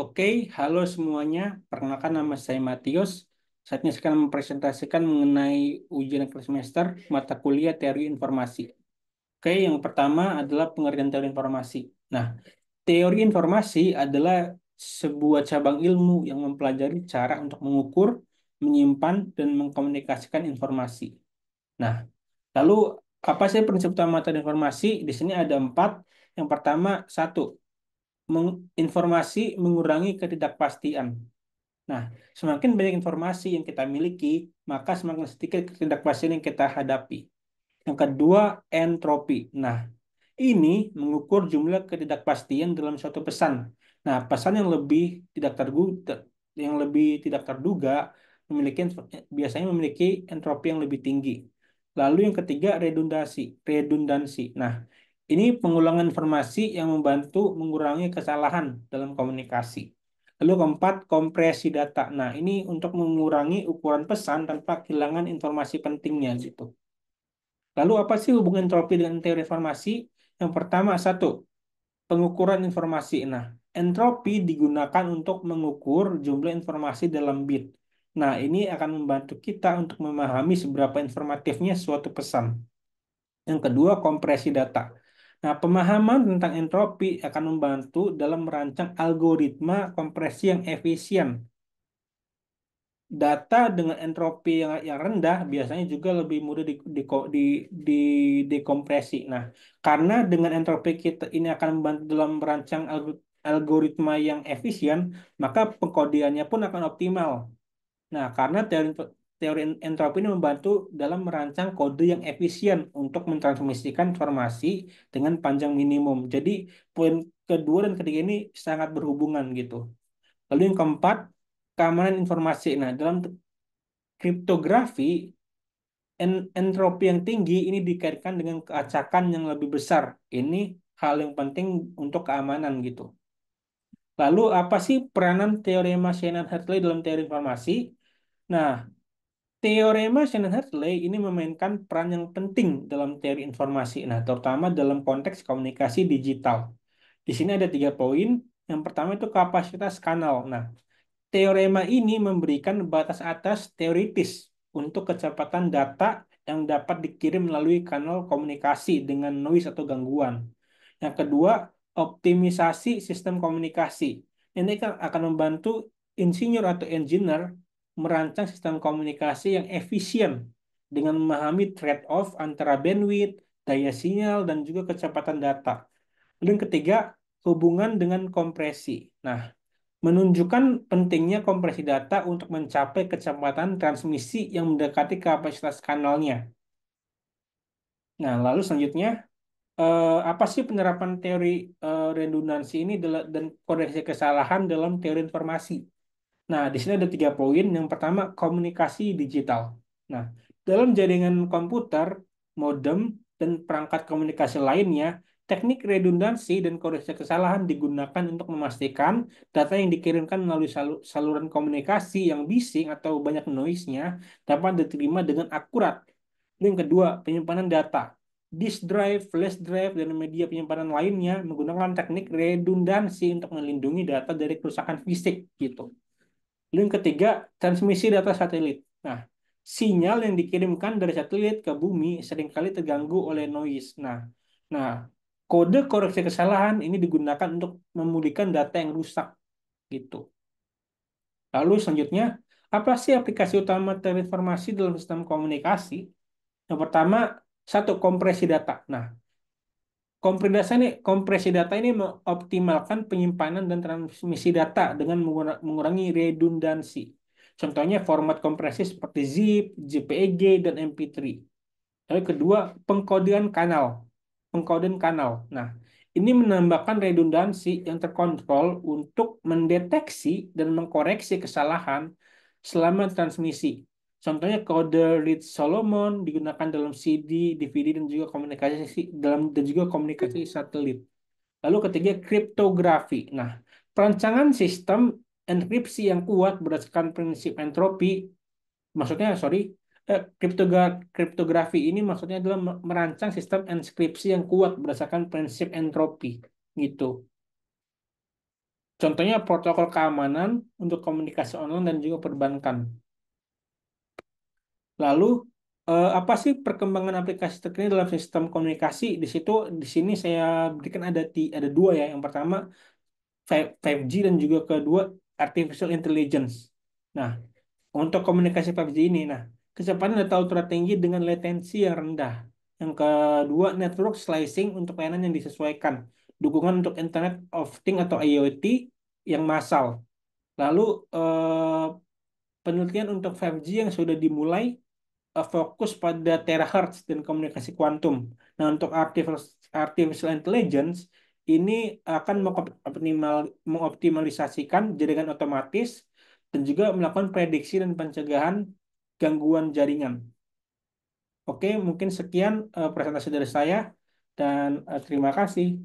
Oke, halo semuanya. Perkenalkan nama saya Matius. Saatnya sekarang mempresentasikan mengenai ujian akhir semester mata kuliah teori informasi. Oke, yang pertama adalah pengertian teori informasi. Nah, teori informasi adalah sebuah cabang ilmu yang mempelajari cara untuk mengukur, menyimpan, dan mengkomunikasikan informasi. Nah, lalu apa sih prinsip utama teori informasi? Di sini ada empat. Yang pertama, satu, informasi mengurangi ketidakpastian. Nah, semakin banyak informasi yang kita miliki, maka semakin sedikit ketidakpastian yang kita hadapi. Yang kedua, entropi. Nah, ini mengukur jumlah ketidakpastian dalam suatu pesan. Nah, pesan yang lebih tidak terduga memiliki biasanya memiliki entropi yang lebih tinggi. Lalu yang ketiga, redundansi. Redundansi. Nah, ini pengulangan informasi yang membantu mengurangi kesalahan dalam komunikasi. Lalu keempat, kompresi data. Nah, ini untuk mengurangi ukuran pesan tanpa kehilangan informasi pentingnya gitu. Lalu apa sih hubungan entropi dengan teori informasi? Yang pertama, satu, pengukuran informasi. Nah, entropi digunakan untuk mengukur jumlah informasi dalam bit. Nah, ini akan membantu kita untuk memahami seberapa informatifnya suatu pesan. Yang kedua, kompresi data. Nah, pemahaman tentang entropi akan membantu dalam merancang algoritma kompresi yang efisien. Data dengan entropi yang rendah biasanya juga lebih mudah di dekompresi. Nah, karena dengan entropi kita ini akan membantu dalam merancang algoritma yang efisien, maka pengkodeannya pun akan optimal. Nah, karena teori entropi ini membantu dalam merancang kode yang efisien untuk mentransmisikan informasi dengan panjang minimum. Jadi, poin kedua dan ketiga ini sangat berhubungan gitu. Lalu yang keempat, keamanan informasi. Nah, dalam kriptografi, entropi yang tinggi ini dikaitkan dengan keacakan yang lebih besar. Ini hal yang penting untuk keamanan gitu. Lalu apa sih peranan teorema Shannon-Hartley dalam teori informasi? Nah, teorema Shannon-Hartley ini memainkan peran yang penting dalam teori informasi. Nah, terutama dalam konteks komunikasi digital. Di sini ada 3 poin. Yang pertama itu kapasitas kanal. Nah, teorema ini memberikan batas atas teoritis untuk kecepatan data yang dapat dikirim melalui kanal komunikasi dengan noise atau gangguan. Yang kedua, optimisasi sistem komunikasi. Ini akan membantu insinyur atau engineer merancang sistem komunikasi yang efisien dengan memahami trade-off antara bandwidth, daya sinyal, dan juga kecepatan data. Lalu yang ketiga, hubungan dengan kompresi. Nah, menunjukkan pentingnya kompresi data untuk mencapai kecepatan transmisi yang mendekati kapasitas kanalnya. Nah, lalu selanjutnya, apa sih penerapan teori redundansi ini dan koreksi kesalahan dalam teori informasi? Nah, di sini ada 3 poin. Yang pertama, komunikasi digital. Nah, dalam jaringan komputer, modem, dan perangkat komunikasi lainnya, teknik redundansi dan koreksi kesalahan digunakan untuk memastikan data yang dikirimkan melalui saluran komunikasi yang bising atau banyak noise-nya dapat diterima dengan akurat. Yang kedua, penyimpanan data. Disk drive, flash drive, dan media penyimpanan lainnya menggunakan teknik redundansi untuk melindungi data dari kerusakan fisik gitu. Lalu yang ketiga, transmisi data satelit. Nah, sinyal yang dikirimkan dari satelit ke bumi seringkali terganggu oleh noise. Nah, kode koreksi kesalahan ini digunakan untuk memulihkan data yang rusak gitu. Lalu selanjutnya, apa sih aplikasi utama terinformasi dalam sistem komunikasi? Yang pertama, satu, kompresi data. Nah, kompresi data ini mengoptimalkan penyimpanan dan transmisi data dengan mengurangi redundansi. Contohnya format kompresi seperti zip, JPEG, dan MP3. Lalu kedua, pengkodean kanal. Pengkodean kanal. Nah, ini menambahkan redundansi yang terkontrol untuk mendeteksi dan mengkoreksi kesalahan selama transmisi. Contohnya kode Reed Solomon digunakan dalam CD, DVD, dan juga komunikasi satelit. Lalu ketiga, kriptografi. Nah, perancangan sistem enkripsi yang kuat berdasarkan prinsip entropi, maksudnya sorry, kriptografi ini maksudnya adalah merancang sistem enkripsi yang kuat berdasarkan prinsip entropi gitu. Contohnya protokol keamanan untuk komunikasi online dan juga perbankan. Lalu apa sih perkembangan aplikasi terkini dalam sistem komunikasi? Di sini saya berikan ada dua ya. Yang pertama 5G dan juga kedua artificial intelligence. Nah, untuk komunikasi 5G ini, kecepatan data ultra tinggi dengan latensi yang rendah. Yang kedua, network slicing untuk layanan yang disesuaikan. Dukungan untuk Internet of Things atau IoT yang massal. Lalu eh, penelitian untuk 5G yang sudah dimulai fokus pada terahertz dan komunikasi kuantum. Nah, untuk artificial intelligence ini akan mengoptimalisasikan jaringan otomatis dan juga melakukan prediksi dan pencegahan gangguan jaringan. Oke, mungkin sekian presentasi dari saya dan terima kasih.